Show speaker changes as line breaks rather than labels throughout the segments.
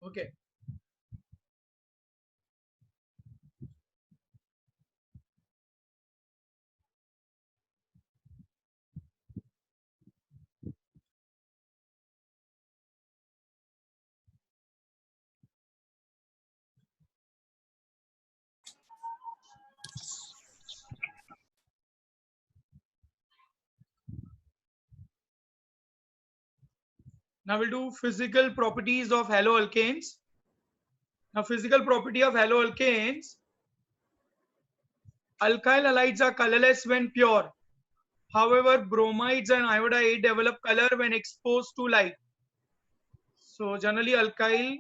Okay. Now we'll do physical properties of haloalkanes. Now physical property of haloalkanes. Alkyl halides are colorless when pure. However, bromides and iodide develop color when exposed to light. So generally alkyl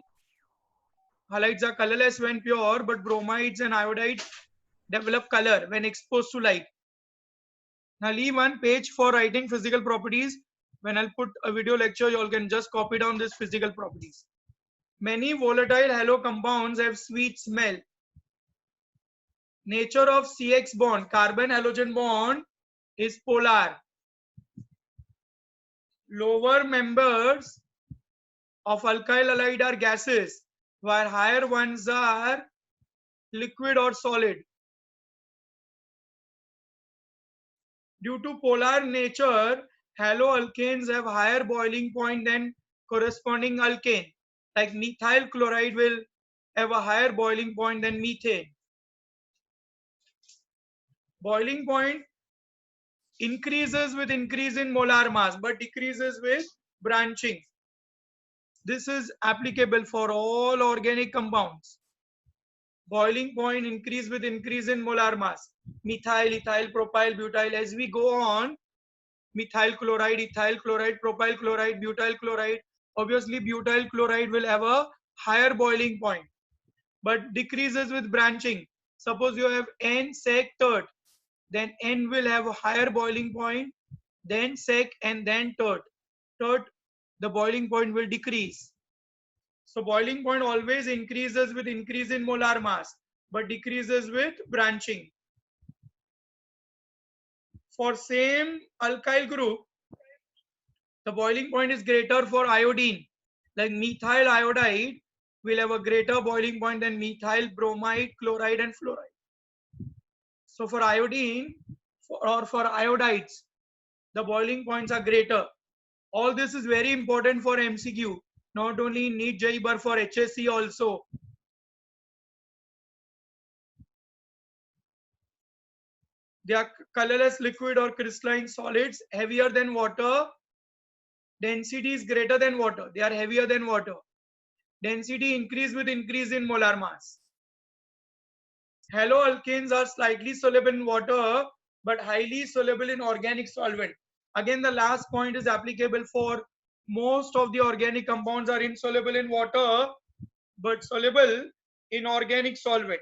halides are colorless when pure, but bromides and iodides develop color when exposed to light. Now leave one page for writing physical properties. When I'll put a video lecture, you all can just copy down these physical properties. Many volatile halo compounds have sweet smell. Nature of CX bond, carbon halogen bond, is polar. Lower members of alkyl halide are gases, while higher ones are liquid or solid. Due to polar nature, haloalkanes have higher boiling point than corresponding alkane. Like methyl chloride will have a higher boiling point than methane. Boiling point increases with increase in molar mass but decreases with branching. This is applicable for all organic compounds. Boiling point increase with increase in molar mass. Methyl, ethyl, propyl, butyl. As we go on, methyl chloride, ethyl chloride, propyl chloride, butyl chloride. Obviously, butyl chloride will have a higher boiling point, but decreases with branching. Suppose you have N, sec, tert, then N will have a higher boiling point, then sec, and then tert. Tert, the boiling point will decrease. So boiling point always increases with increase in molar mass, but decreases with branching. For same alkyl group, the boiling point is greater for iodine. Like methyl iodide will have a greater boiling point than methyl bromide, chloride, and fluoride. So for iodine or for iodides, the boiling points are greater. All this is very important for MCQ, not only in NEET JEE but for HSC also. They are colorless liquid or crystalline solids, heavier than water. Density is greater than water. They are heavier than water. Density increase with increase in molar mass. Haloalkanes are slightly soluble in water but highly soluble in organic solvent. Again, the last point is applicable for most of the organic compounds are insoluble in water but soluble in organic solvent.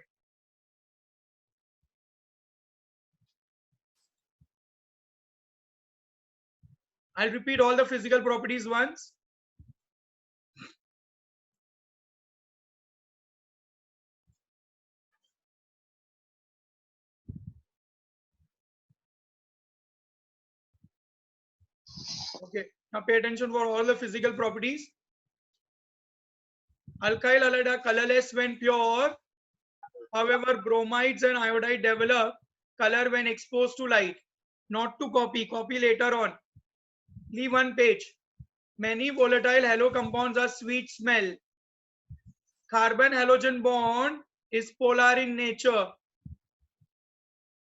I'll repeat all the physical properties once. Okay, now pay attention for all the physical properties. Alkyl halide are colorless when pure. However, bromides and iodide develop color when exposed to light. Not to copy, copy later on. Leave one page. Many volatile halo compounds are sweet smell. Carbon halogen bond is polar in nature.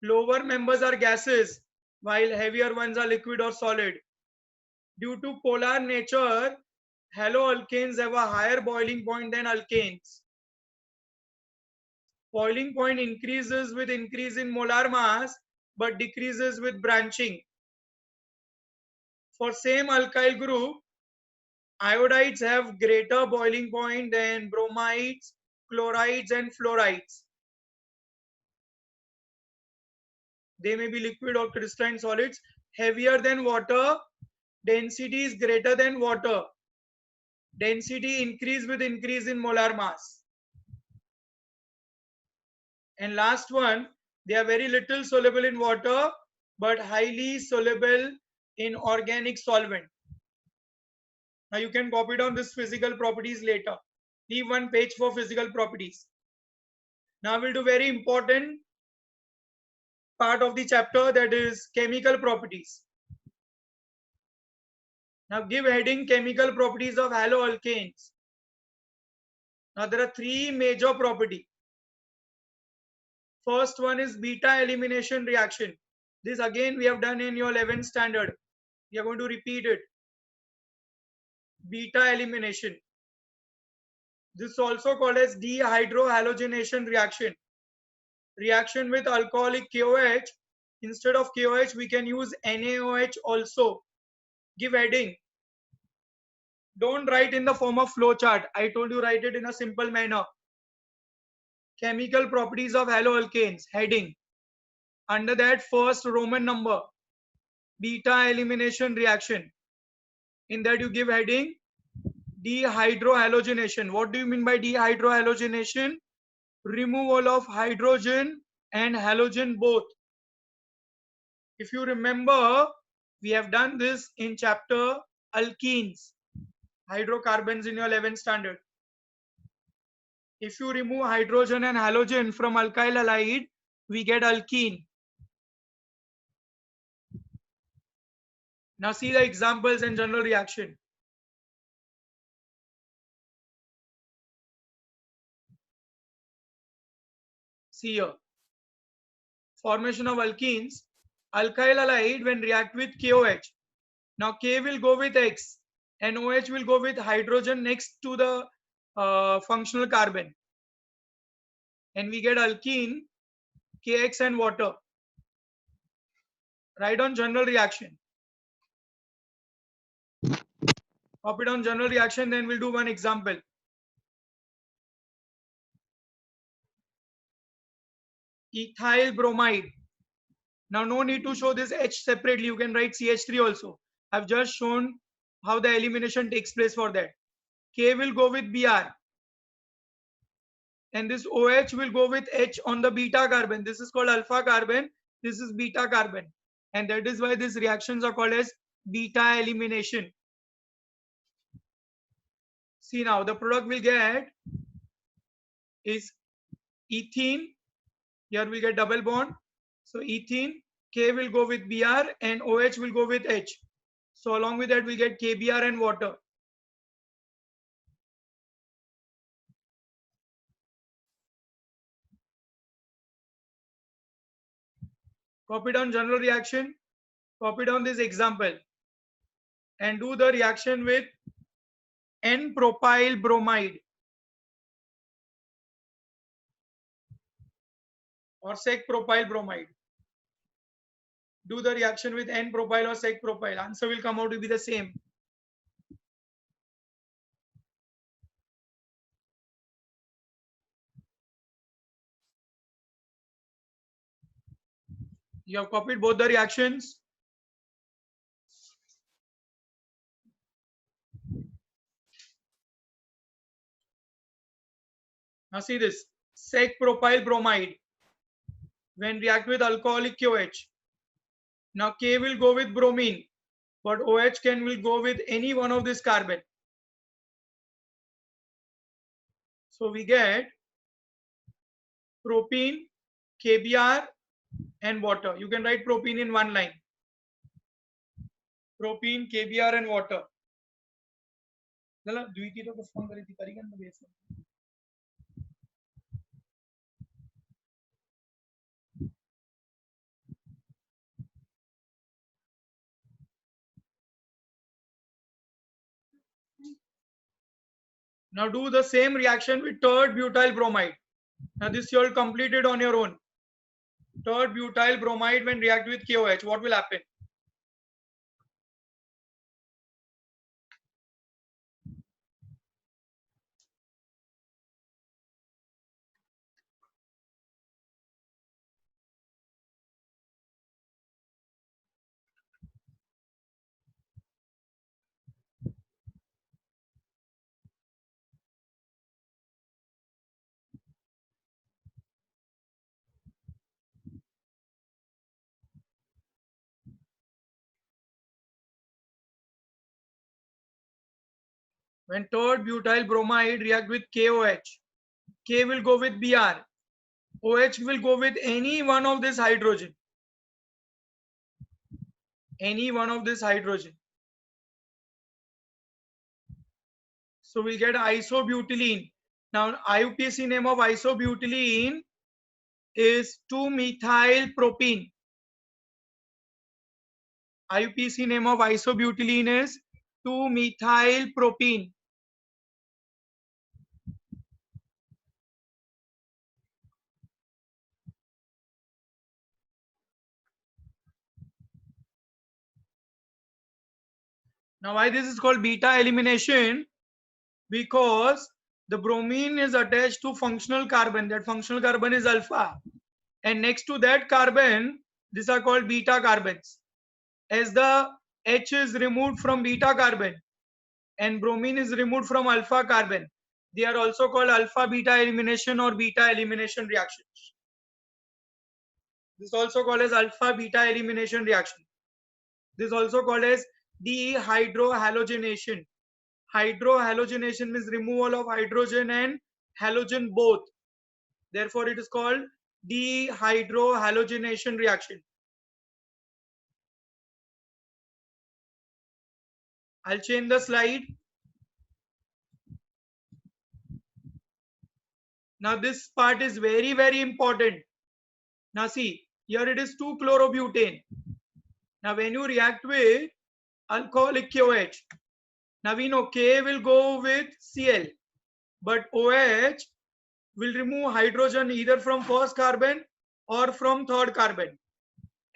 Lower members are gases, while heavier ones are liquid or solid. Due to polar nature, haloalkanes have a higher boiling point than alkanes. Boiling point increases with increase in molar mass, but decreases with branching. For same alkyl group, iodides have greater boiling point than bromides, chlorides, and fluorides. They may be liquid or crystalline solids, heavier than water, density is greater than water. Density increase with increase in molar mass. And last one, they are very little soluble in water, but highly soluble in organic solvent. Now you can copy down this physical properties later. Leave one page for physical properties. Now we'll do very important part of the chapter, that is chemical properties. Now give heading chemical properties of haloalkanes. Now there are three major properties. First one is beta elimination reaction. This again we have done in your 11th standard. We are going to repeat it. Beta elimination. This is also called as dehydrohalogenation reaction. Reaction with alcoholic KOH. Instead of KOH, we can use NaOH also. Give heading. Don't write in the form of flow chart. I told you write it in a simple manner. Chemical properties of haloalkanes. Heading. Under that, first Roman number. Beta elimination reaction. In that you give heading dehydrohalogenation. What do you mean by dehydrohalogenation? Removal of hydrogen and halogen both. If you remember, we have done this in chapter alkenes, hydrocarbons in your 11th standard. If you remove hydrogen and halogen from alkyl halide, we get alkene. Now see the examples and general reaction. See here. Formation of alkenes. Alkyl halide when react with KOH. Now K will go with X and OH will go with hydrogen next to the functional carbon. And we get alkene, KX and water. Write on general reaction. Copy down general reaction, then we'll do one example. Ethyl bromide. Now no need to show this H separately. You can write CH3 also. I've just shown how the elimination takes place for that. K will go with Br. And this OH will go with H on the beta carbon. This is called alpha carbon. This is beta carbon. And that is why these reactions are called as beta elimination. See now, the product we'll get is ethene. Here we get double bond. So ethene, K will go with Br and OH will go with H. So along with that we get KBr and water. Copy down general reaction. Copy down this example. And do the reaction with N-propyl bromide. Or sec-propyl bromide. Do the reaction with N-propyl or sec-propyl. Answer will come out to be the same. You have copied both the reactions. Now see this. Sec-propyl bromide. When react with alcoholic KOH. Now K will go with bromine. But OH will go with any one of this carbon. So we get propene, KBr and water. You can write propene in one line. Propene, KBr and water. Now do the same reaction with third butyl bromide. Now this you will complete it on your own. Third butyl bromide when react with KOH, what will happen? When third butyl bromide react with KOH, K will go with Br, OH will go with any one of this hydrogen. Any one of this hydrogen. So we'll get isobutylene. Now IUPAC name of isobutylene is 2-methyl-propene. IUPAC name of isobutylene is 2-methyl-propene. Now why this is called beta elimination? Because the bromine is attached to functional carbon. That functional carbon is alpha. And next to that carbon, these are called beta carbons. As the H is removed from beta carbon and bromine is removed from alpha carbon, they are also called alpha beta elimination or beta elimination reactions. This is also called as alpha beta elimination reaction. This is also called as dehydrohalogenation. Hydrohalogenation means removal of hydrogen and halogen both. Therefore, it is called dehydrohalogenation reaction. I'll change the slide. Now this part is very, very important. Now see, here it is 2-chlorobutane. Now when you react with alcoholic KOH, now we know K will go with Cl, but OH will remove hydrogen either from first carbon or from third carbon.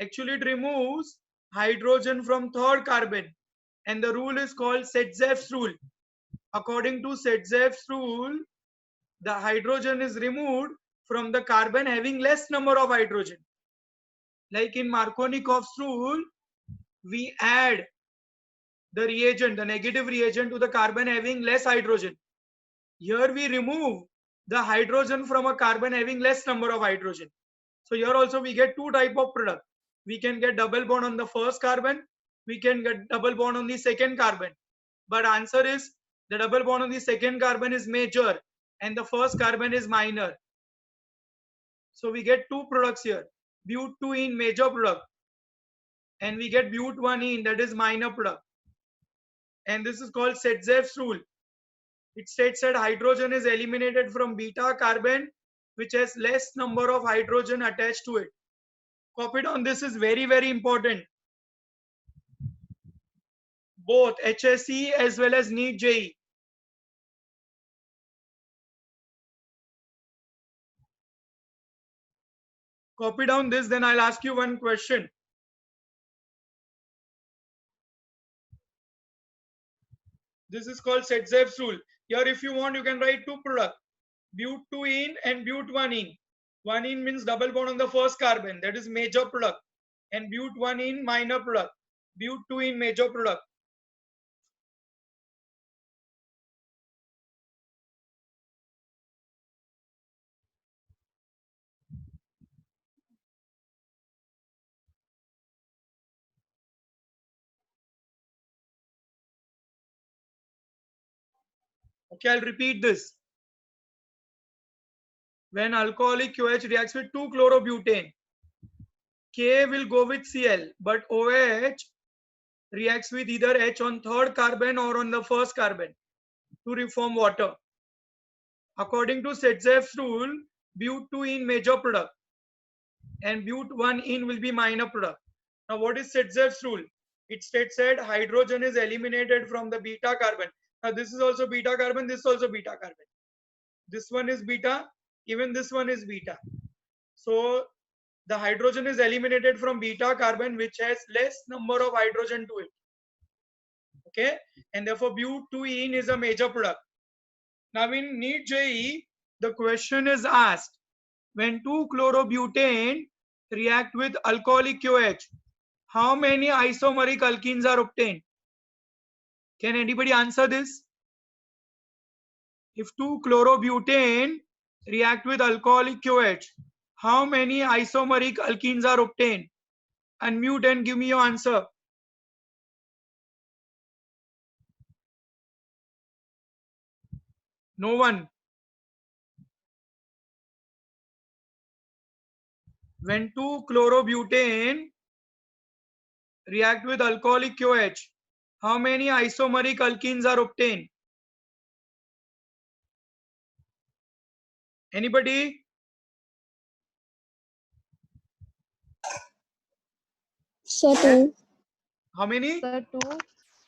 Actually, it removes hydrogen from third carbon, and the rule is called Setzeff's rule. According to Setzeff's rule, the hydrogen is removed from the carbon having less number of hydrogen. Like in Markovnikov's rule, we add the reagent, the negative reagent, to the carbon having less hydrogen. Here we remove the hydrogen from a carbon having less number of hydrogen. So here also we get two type of product. We can get double bond on the first carbon. We can get double bond on the second carbon. But answer is the double bond on the second carbon is major and the first carbon is minor. So we get two products here. But2ene major product and we get but1ene, that is minor product. And this is called Setzeff's rule. It states that hydrogen is eliminated from beta carbon which has less number of hydrogen attached to it. Copy down, this is very, very important. Both HSE as well as NEET JEE. Copy down this, then I'll ask you one question. This is called Setzeff's rule. Here if you want, you can write two products, but2ene and but1ene. 1ene means double bond on the first carbon, that is major product, and but1ene minor product. But2ene major product. Okay, I'll repeat this. When alcoholic QH reacts with 2-chlorobutane, K will go with Cl, but OH reacts with either H on third carbon or on the first carbon to reform water. According to Setzeff's rule, but2ene major product and but1ene will be minor product. Now what is Setzeff's rule? It states that hydrogen is eliminated from the beta carbon. Now this is also beta carbon, this is also beta carbon. This one is beta, even this one is beta. So the hydrogen is eliminated from beta carbon which has less number of hydrogen to it. Okay, and therefore but2ene is a major product. Now in NEET JEE, the question is asked, when 2-chlorobutane react with alcoholic QH, how many isomeric alkenes are obtained? Can anybody answer this? If 2-chlorobutane react with alcoholic QH, how many isomeric alkenes are obtained? Unmute and give me your answer. No one. When two chlorobutane react with alcoholic QH, how many isomeric alkenes are obtained? Anybody?
So two.
How many?
Sir, 2.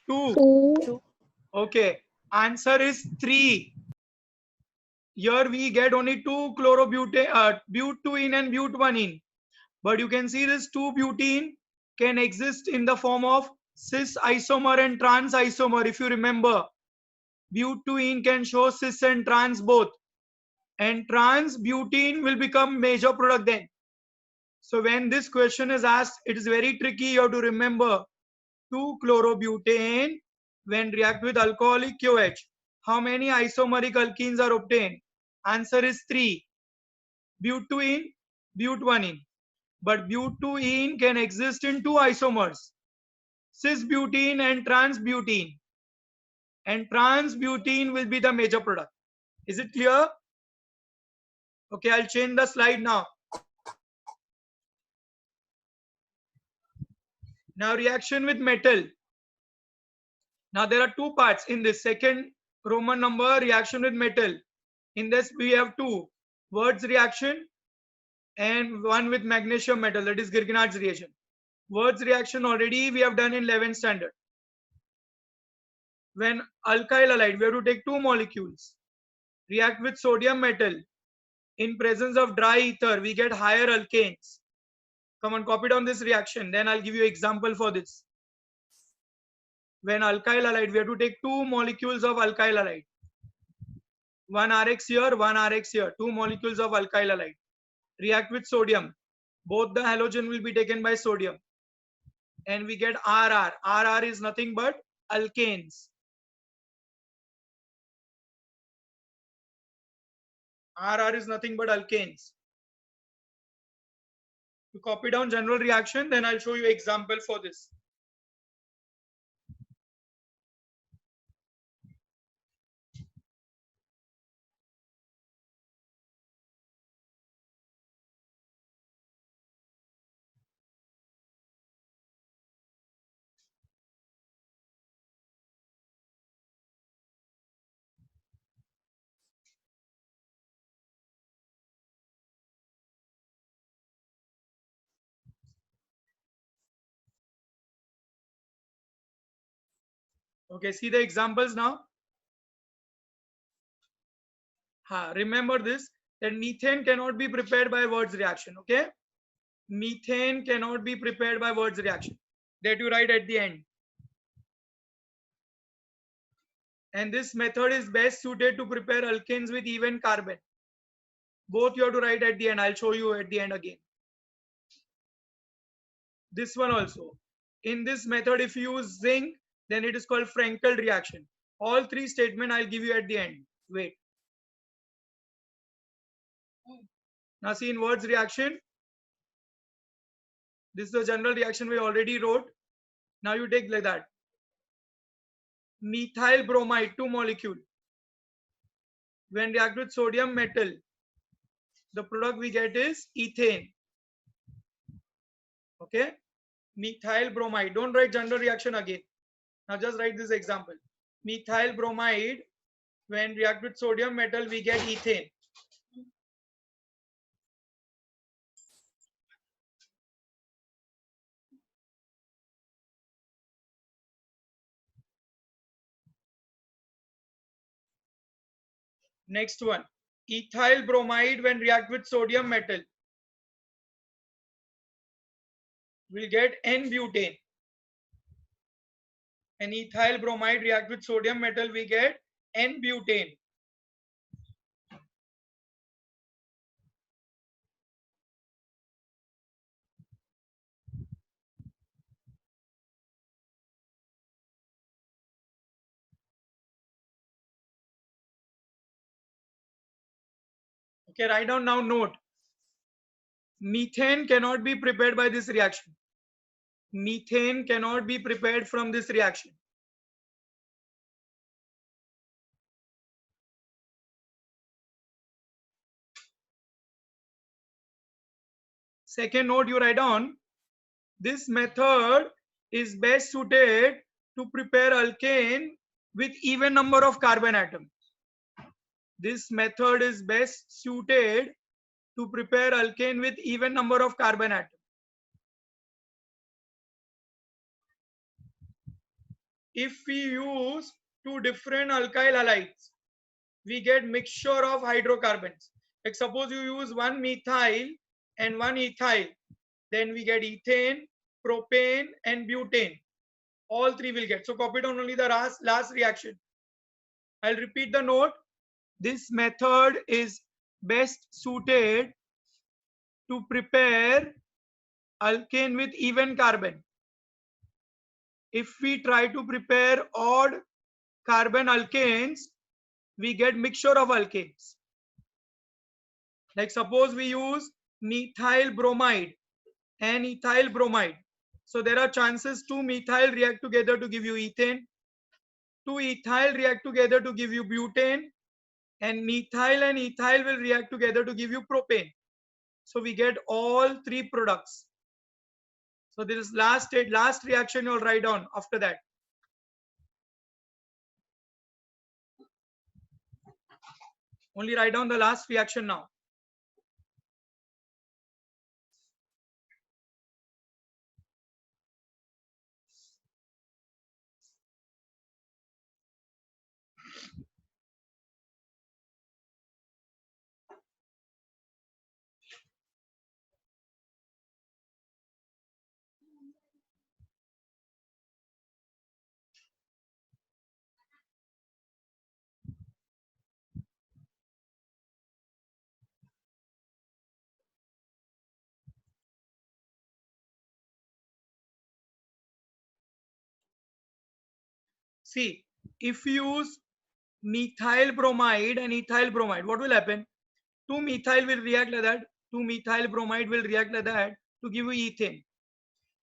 Two.
Two.
Okay. Answer is 3. Here we get only two chlorobutane, butene and butanene. But you can see this 2-butene can exist in the form of cis isomer and trans isomer. If you remember, butene can show cis and trans both. And trans butene will become major product then. So when this question is asked, it is very tricky. You have to remember 2-chlorobutane when react with alcoholic QH. How many isomeric alkenes are obtained? Answer is 3. Butene, butanene. But butene can exist in two isomers, cis-butene and trans-butene. And trans-butene will be the major product. Is it clear? Okay, I'll change the slide now. Now reaction with metal. Now there are two parts in this second Roman number, reaction with metal. In this we have two, Wurtz reaction and one with magnesium metal, that is Grignard's reaction. Wurtz reaction already we have done in 11th standard. When alkyl halide, we have to take two molecules, react with sodium metal. In presence of dry ether, we get higher alkanes. Come on, copy down this reaction. Then I'll give you example for this. When alkyl halide, we have to take two molecules of alkyl halide. One Rx here, one Rx here. Two molecules of alkyl halide. React with sodium. Both the halogen will be taken by sodium. And we get RR. RR is nothing but alkanes. RR is nothing but alkanes. To copy down general reaction, then I'll show you example for this. Okay, see the examples now. Remember this, that methane cannot be prepared by Wurtz reaction. Okay, methane cannot be prepared by Wurtz reaction. That you write at the end. And this method is best suited to prepare alkanes with even carbon. Both you have to write at the end. I'll show you at the end again. This one also. In this method, if you use zinc, then it is called Frankel reaction. All three statements I'll give you at the end. Wait. Now see in Wurtz reaction. This is the general reaction we already wrote. Now you take like that. Methyl bromide, two molecule. When react with sodium metal, the product we get is ethane. Okay. Methyl bromide. Don't write general reaction again. Now just write this example. Methyl bromide, when react with sodium metal, we get ethane. Next one. Ethyl bromide, when react with sodium metal, we'll get N-butane. And ethyl bromide react with sodium metal, we get N-butane. Okay, write down now, note. Methane cannot be prepared by this reaction. Methane cannot be prepared from this reaction. second note you write on, this method is best suited to prepare alkane with even number of carbon atoms. This method is best suited to prepare alkane with even number of carbon atoms. If we use two different alkyl halides, we get mixture of hydrocarbons. Like suppose you use one methyl and one ethyl, then we get ethane, propane and butane. All three will get. So copy down only the last reaction. I'll repeat the note. This method is best suited to prepare alkane with even carbon. If we try to prepare odd carbon alkanes, we get mixture of alkanes. Like suppose we use methyl bromide and ethyl bromide. So there are chances two methyl react together to give you ethane, two ethyl react together to give you butane, and methyl and ethyl will react together to give you propane. So we get all three products. So this is last reaction you'll write down after that. Only write down the last reaction now. See, if you use methyl bromide and ethyl bromide, what will happen? Two methyl will react like that, two methyl bromide will react like that to give you ethane.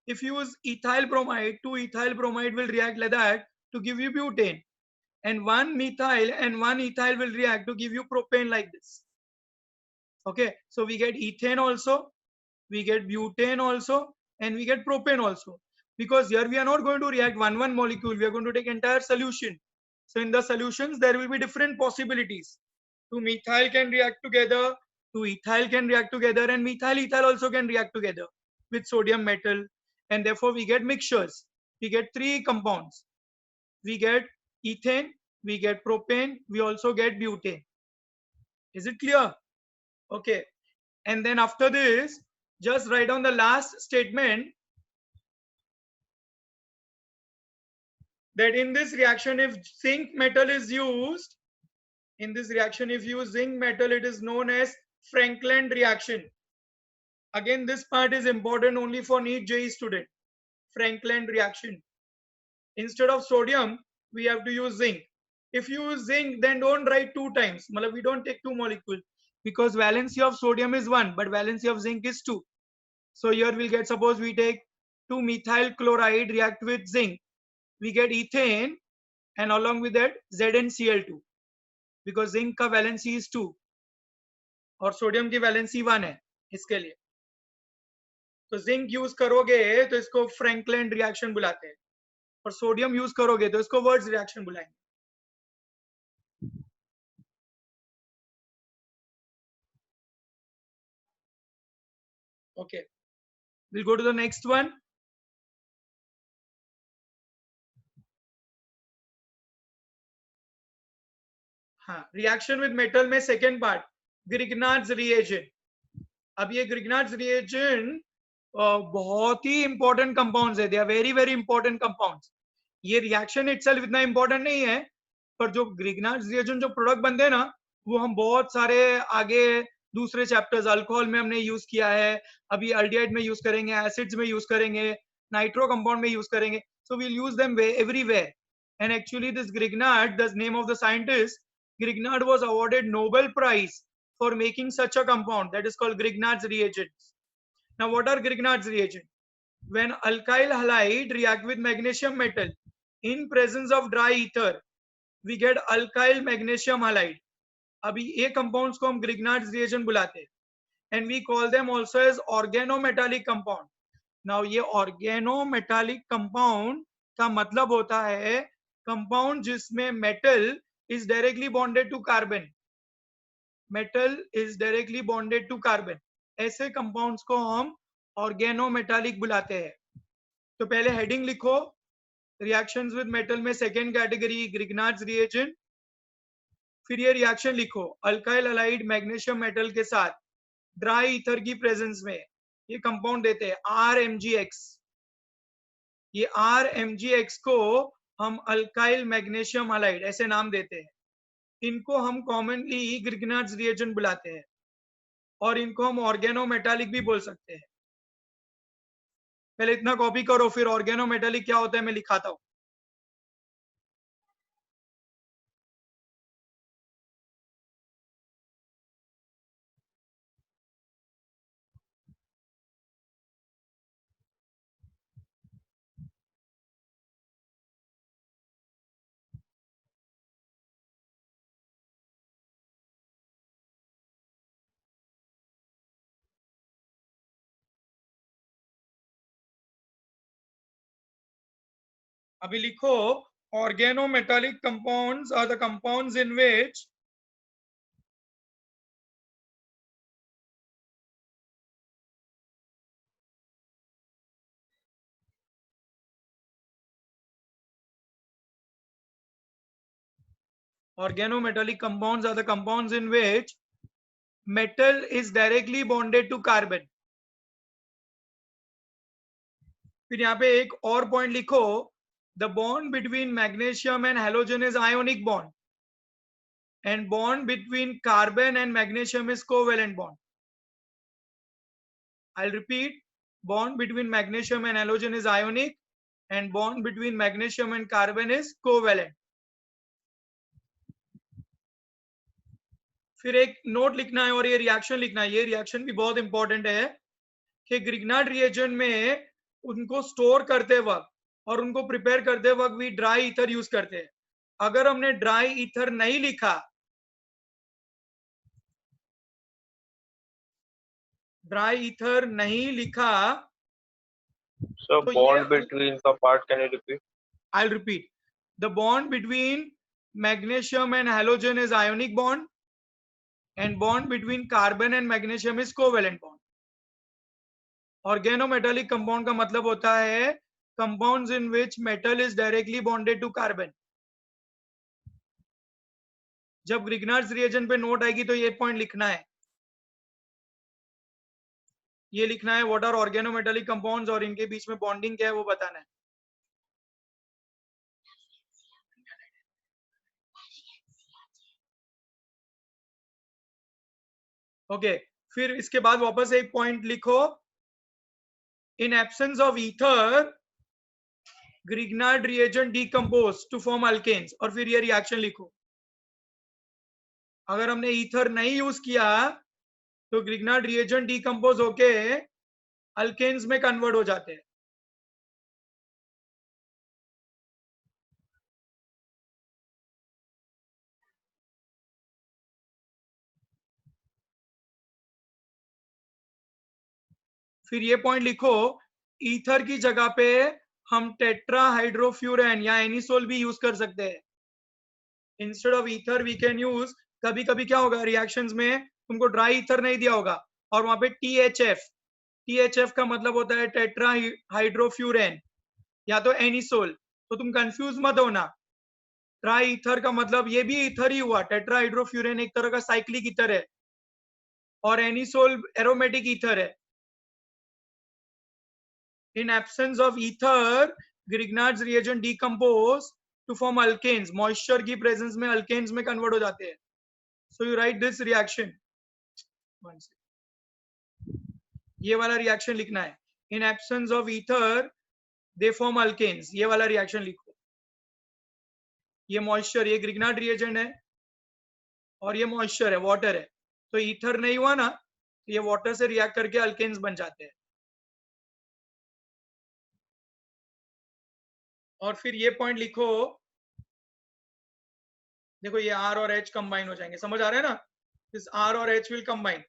If you use ethyl bromide, two ethyl bromide will react like that to give you butane. And one methyl and one ethyl will react to give you propane like this. Okay, so we get ethane also, we get butane also, and we get propane also. Because here we are not going to react one molecule, we are going to take entire solution. So in the solutions, there will be different possibilities. Two methyl can react together, two ethyl can react together, and methyl ethyl also can react together with sodium metal. And therefore we get mixtures. We get three compounds. We get ethane, we get propane, we also get butane. Is it clear? Okay. And then after this, just write down the last statement, that in this reaction, if zinc metal is used, in this reaction, if you use zinc metal, it is known as Franklin reaction. Again, this part is important only for NEET JEE student. Franklin reaction. Instead of sodium, we have to use zinc. If you use zinc, then don't write two times. We don't take two molecules because valency of sodium is 1, but valency of zinc is 2. So here we'll get, suppose we take 2 methyl chloride react with zinc, we get ethane, and along with that ZnCl2, because zinc का valency is 2 और sodium की valency 1 है इसके लिए. तो zinc use करोगे तो इसको फ्रैंकलिन रिएक्शन बुलाते हैं, और सोडियम यूज करोगे तो इसको वर्ड्स रिएक्शन बुलाएंगे. Okay, we'll go to the next one. हाँ, रिएक्शन विद मेटल में सेकेंड पार्ट, ग्रिग्नार्ड्स रिएजेंट. अब ये ग्रिग्नार्ड्स रिएजेंट बहुत ही इंपॉर्टेंट कंपाउंड्स है. They are very very important compounds. ये रिएक्शन इटसेल्फ इतना इंपॉर्टेंट नहीं है, पर जो ग्रिग्नार्ड्स रिएजेंट जो प्रोडक्ट बनते हैं ना, वो हम बहुत सारे आगे दूसरे चैप्टर्स, अल्कोहल में हमने यूज किया है, अभी अल्डिहाइड में यूज करेंगे, एसिड्स में यूज करेंगे, नाइट्रो कंपाउंड में यूज करेंगे. So we'll use them everywhere. And actually this Grignard, the name of the scientist, Grignard was awarded Nobel Prize for making such a compound that is called Grignard's reagents. Now, what are Grignard's reagents? When alkyl halide react with magnesium metal in presence of dry ether, we get alkyl magnesium halide. अभी ये compounds को हम Grignard's reagent बुलाते हैं. and we call them also as organometallic compound. Now ये organometallic compound का मतलब होता है compound जिसमें metal is directly bonded to carbon. Metal is directly bonded to carbon. ऐसे compounds को हम organometallic बुलाते हैं. तो पहले heading लिखो, reactions with metal में second category Grignard's reagent. फिर ये रिएक्शन लिखो, अल्काइल अलाइड मैग्नीशियम मेटल के साथ ड्राई ईथर की प्रेजेंस में ये कंपाउंड देते हैं RMgX. ये RMgX को हम अल्काइल मैग्नीशियम अलाइड ऐसे नाम देते हैं. इनको हम कॉमनली ग्रिग्नार्ड्स रिएजेंट बुलाते हैं और इनको हम ऑर्गेनोमेटालिक भी बोल सकते हैं. पहले इतना कॉपी करो, फिर ऑर्गेनोमेटालिक क्या होता है मैं लिखाता हूं. अभी लिखो, organometallic compounds are the compounds in which organometallic compounds are the compounds in which metal is directly bonded to carbon. फिर यहाँ पे एक और पॉइंट लिखो, the bond between magnesium and halogen is ionic bond and bond between carbon and magnesium is covalent bond. I'll repeat, bond between magnesium and halogen is ionic and bond between magnesium and carbon is covalent. फिर एक note लिखना है और ये reaction लिखना है. ये reaction भी बहुत इंपॉर्टेंट है कि ग्रिग्नार्ड रिएजेंट में उनको स्टोर करते वक्त और उनको प्रिपेयर करते वक्त भी ड्राई ईथर यूज करते हैं. अगर हमने ड्राई ईथर नहीं लिखा, ड्राई ईथर नहीं लिखा,
So
तो
bond between the part, can you repeat?
I'll repeat. The bond between magnesium and halogen is ionic bond and bond between carbon and magnesium is covalent bond. Organometallic compound का मतलब होता है compounds in which metal is directly bonded to carbon. जब Grignard's reagent पे note आएगी तो ये point लिखना है. ये लिखना है व्हाट आर ऑर्गेनोमेटालिक कंपाउंड्स और इनके बीच में बॉन्डिंग क्या है वो बताना है. ओके, फिर इसके बाद वापस एक पॉइंट लिखो, in absence of ether Grignard reagent decompose to form alkanes. और फिर ये रिएक्शन लिखो. अगर हमने ईथर नहीं यूज किया तो ग्रिग्नार्ड रिएजेंट डिकम्पोज होके अल्केन्स में कन्वर्ट हो जाते हैं. फिर ये पॉइंट लिखो, ईथर की जगह पे हम टेट्राहाइड्रोफ्यूरेन या एनिसोल भी यूज कर सकते हैं. Instead of ether we can use, कभी कभी क्या होगा रिएक्शंस में तुमको ड्राई ईथर नहीं दिया होगा और वहां पे THF का मतलब होता है टेट्राहाइड्रोफ्यूरेन या तो एनिसोल. तो तुम कंफ्यूज मत होना, ड्राई ईथर का मतलब ये भी ईथर ही हुआ. टेट्राहाइड्रोफ्यूरेन एक तरह का साइक्लिक ईथर है और एनिसोल एरोमेटिक ईथर है. In absence of ether, Grignard's reagent decompose to form alkanes. Moisture की presence में alkanes में convert हो जाते हैं. So you write this reaction. ये वाला reaction लिखना है. In absence of ether, they form alkanes. ये वाला reaction लिखो. ये moisture, ये Grignard reagent है और ये moisture है, water है. तो ether नहीं हुआ ना, तो ये water से react करके alkanes बन जाते हैं. और फिर ये पॉइंट लिखो, देखो ये R और H कंबाइन हो जाएंगे. समझ आ रहा है ना? दिस R और H will combine.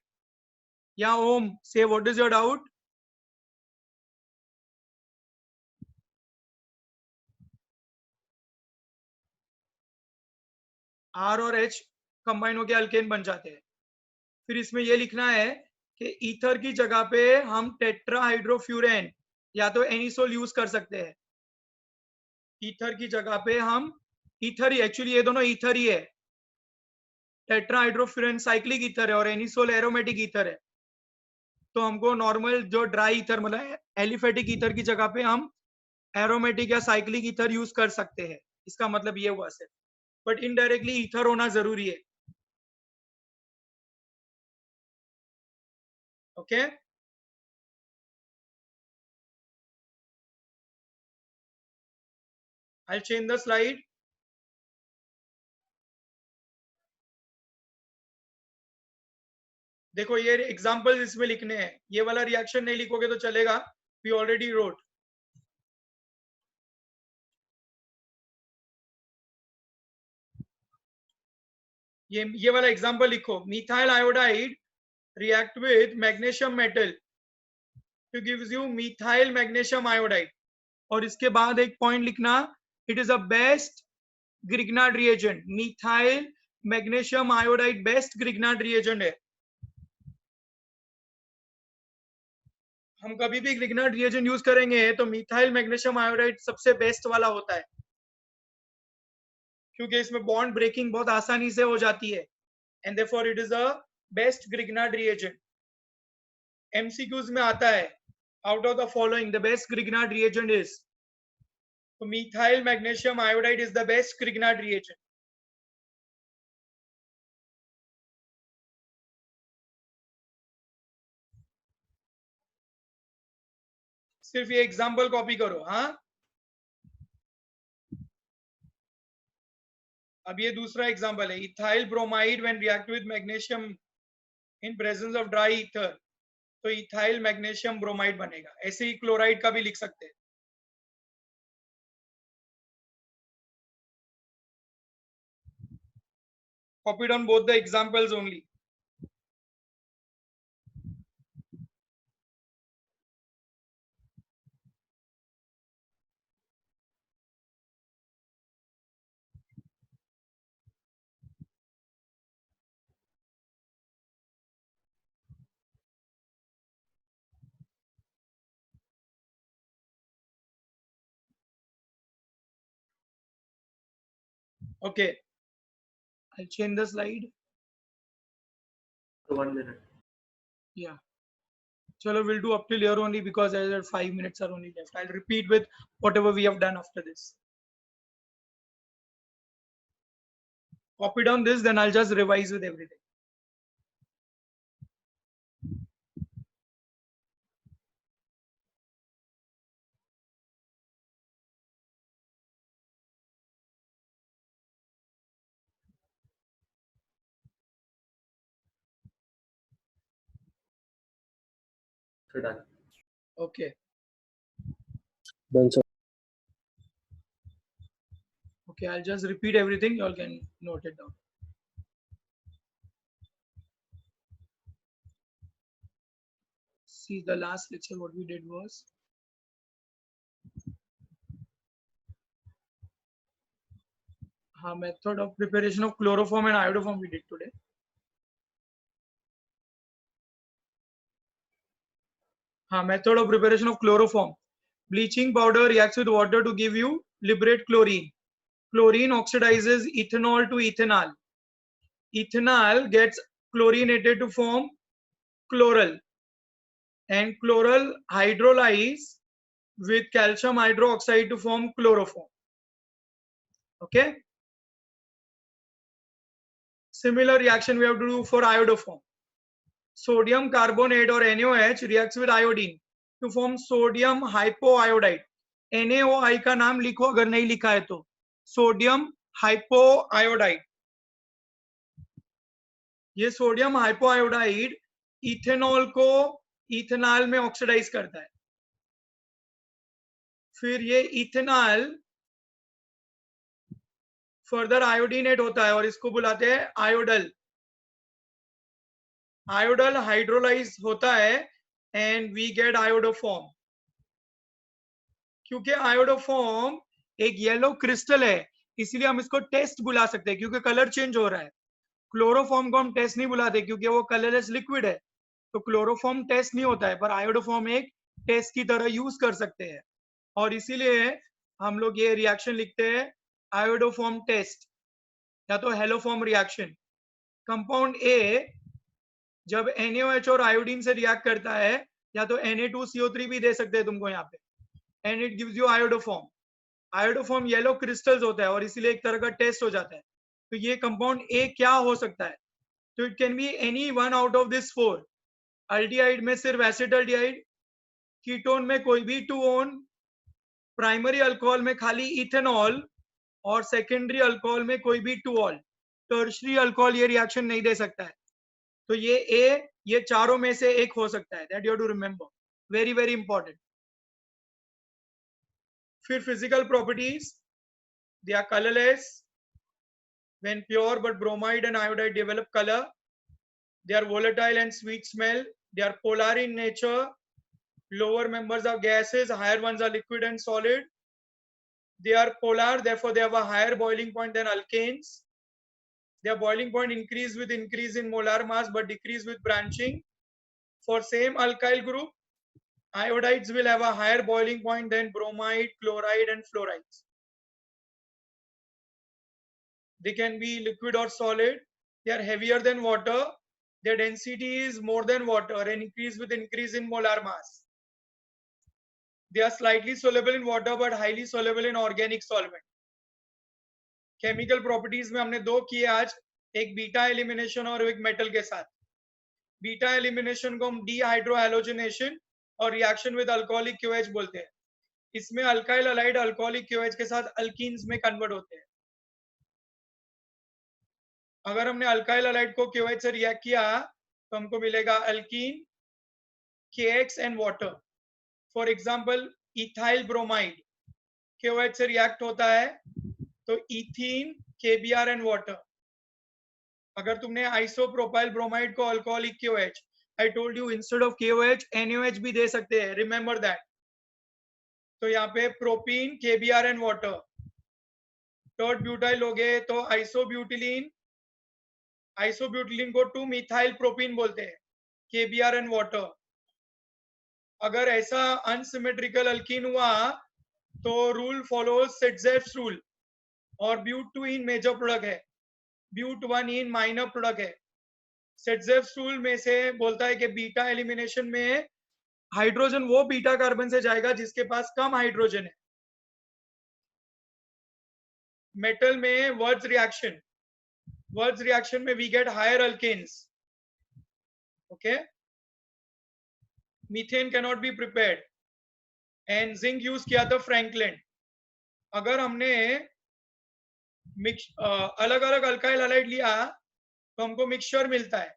Yeah, Om, say what is your doubt? R और H कंबाइन होकर अल्केन बन जाते हैं। फिर इसमें ये लिखना है कि ईथर की जगह पे हम टेट्राहाइड्रोफ्यूरेन या तो एनिसोल यूज कर सकते हैं। ईथर की जगह पे हम ईथर ही, एक्चुअली ये दोनों ईथर ही है। टेट्राहाइड्रोफ्यूरेन साइक्लिक ईथर है और एनिसोल एरोमेटिक ईथर है। तो हमको नॉर्मल जो ड्राई ईथर मतलब एलिफेटिक ईथर की जगह पे हम एरोमेटिक या साइक्लिक ईथर यूज कर सकते हैं। इसका मतलब ये हुआ सिर्फ, बट इनडायरेक्टली ईथर होना जरूरी है। Okay I'll change the slide. देखो ये एग्जांपल इसमें लिखने हैं, ये वाला रिएक्शन नहीं लिखोगे तो चलेगा, वी ऑलरेडी रोट। ये वाला एग्जांपल लिखो, methyl iodide react with magnesium metal to gives you methyl magnesium iodide। और इसके बाद एक पॉइंट लिखना, it is a best Grignard reagent। methyl magnesium iodide best Grignard reagent है। हम कभी भी Grignard reagent यूज करेंगे तो मिथाइल मैग्नीशियम आयोडाइड सबसे बेस्ट वाला होता है, क्योंकि इसमें बॉन्ड ब्रेकिंग बहुत आसानी से हो जाती है, and therefore it is a best Grignard reagent। MCQs में आता है, out of the following the best Grignard reagent is, so methyl magnesium iodide is the best Grignard reagent। सिर्फ ये एग्जांपल कॉपी करो। हाँ, अब ये दूसरा एग्जांपल है, ethyl bromide when react with magnesium in presence of dry ether, तो ethyl magnesium bromide बनेगा। ऐसे ही क्लोराइड का भी लिख सकते हैं। copied on both the examples only। okay I'll change the slide।
1 minute।
yeah, chalo we'll do up till here only because there are 5 minutes are only left। I'll repeat with whatever we have done after this। copy down this, then I'll just revise with everything।
So done।
okay
Done, sir.
okay I'll just repeat everything, you all can note it down। see the last lecture what we did was, method of preparation of chloroform and iodoform we did today। method of preparation of chloroform, bleaching powder reacts with water to give you liberate chlorine। chlorine oxidizes ethanol to ethanol। ethanol gets chlorinated to form chloral, and chloral hydrolyze with calcium hydroxide to form chloroform। okay, similar reaction we have to do for iodoform। sodium carbonate or NaOH reacts with iodine to form sodium hypoiodide। NaOI का नाम लिखो अगर नहीं लिखा है तो, sodium हाइपोआयोडाइड। ये sodium हाइपोआयोडाइड ethanol को इथेनॉल में ऑक्सीडाइज करता है। फिर ये इथेनॉल फर्दर आयोडीनेट होता है और इसको बुलाते हैं आयोडल। आयोडल हाइड्रोलाइज होता है एंड वी गेट आयोडोफॉर्म। क्योंकि आयोडोफॉर्म एक येलो क्रिस्टल है इसलिए हम इसको टेस्ट बुला सकते हैं क्योंकि कलर चेंज हो रहा है। क्लोरोफॉर्म को हम टेस्ट नहीं बुलाते क्योंकि वो कलरलेस लिक्विड है, तो क्लोरोफॉर्म टेस्ट नहीं होता है, पर आयोडोफॉर्म एक टेस्ट की तरह यूज कर सकते हैं और इसीलिए हम लोग ये रिएक्शन लिखते हैं आयोडोफॉर्म टेस्ट या तो हेलोफॉर्म रिएक्शन। कंपाउंड ए जब NaOH और आयोडीन से रिएक्ट करता है या तो Na2CO3 भी दे सकते हैं तुमको यहाँ पे, and it gives you iodoform. Iodoform yellow crystals होता है और इसीलिए एक तरह का टेस्ट हो जाता है। तो ये कंपाउंड ए क्या हो सकता है? तो it can be any one out of this four. Aldehyde में सिर्फ एसिटाल्डिहाइड, कीटोन में कोई भी 2 ओन, प्राइमरी अल्कोहल में खाली इथेनॉल और सेकेंडरी अल्कोहल में कोई भी 2 ऑल। टर्शरी अल्कोहल ये रिएक्शन नहीं दे सकता है। तो ये चारों में से एक हो सकता है, that you have to remember, very very important. फिर physical properties, they are colourless when pure, but bromide and iodide develop color. They are volatile and sweet smell. They are polar in nature. Lower members are gases, higher ones are liquid and solid. They are polar, therefore they have a higher boiling point than alkanes. Their boiling point increase with increase in molar mass but decrease with branching. For same alkyl group, iodides will have a higher boiling point than bromide, chloride and fluorides. They can be liquid or solid. They are heavier than water. Their density is more than water and increase with increase in molar mass. They are slightly soluble in water but highly soluble in organic solvent. Chemical properties में हमने दो किए आज, एक beta elimination और एक metal के साथ। बीटा एलिमिनेशन को हम डीहाइड्रोहैलोजिनेशन और रिएक्शन विद अल्कोहलिक क्यूएच बोलते हैं। इसमें अल्काइल हलाइड अल्कोहलिक क्यूएच के साथ अल्कीन्स में कन्वर्ट होते हैं। अगर हमने अल्काइल हलाइड को क्यूएच से रिएक्ट किया तो हमको मिलेगा alkyne, KX and water. For example ethyl bromide KOH से रिएक्ट होता है तो इथीन, KBr एंड वाटर। अगर तुमने आइसोप्रोपाइल ब्रोमाइड को alcoholic KOH, I told you instead of KOH NaOH भी दे सकते हैं, रिमेंबर दैट। तो यहाँ पे propene, KBr and water. Third butyl लोगे तो आइसोब्यूटिलीन, आइसोब्यूटिलीन को 2 मिथाइल प्रोपीन बोलते हैं, KBr एंड वाटर। अगर ऐसा अनसिमेट्रिकल अल्कीन हुआ तो रूल फॉलोज सेटजेफ्स रूल, और ब्यूट 2 इन मेजर प्रोडक्ट है, ब्यूट 1 इन माइनर प्रोडक्ट है। सेटजेफ्स रूल में से बोलता है कि बीटा एलिमिनेशन में हाइड्रोजन वो बीटा कार्बन से जाएगा जिसके पास कम हाइड्रोजन है। मेटल में वर्ड्स रिएक्शन में we get higher alkanes. Okay, methane can not be prepared and zinc use किया था फ्रैंकलिन। अगर हमने अलग अलग अल्काइल हलाइड लिया तो हमको मिक्सचर मिलता है,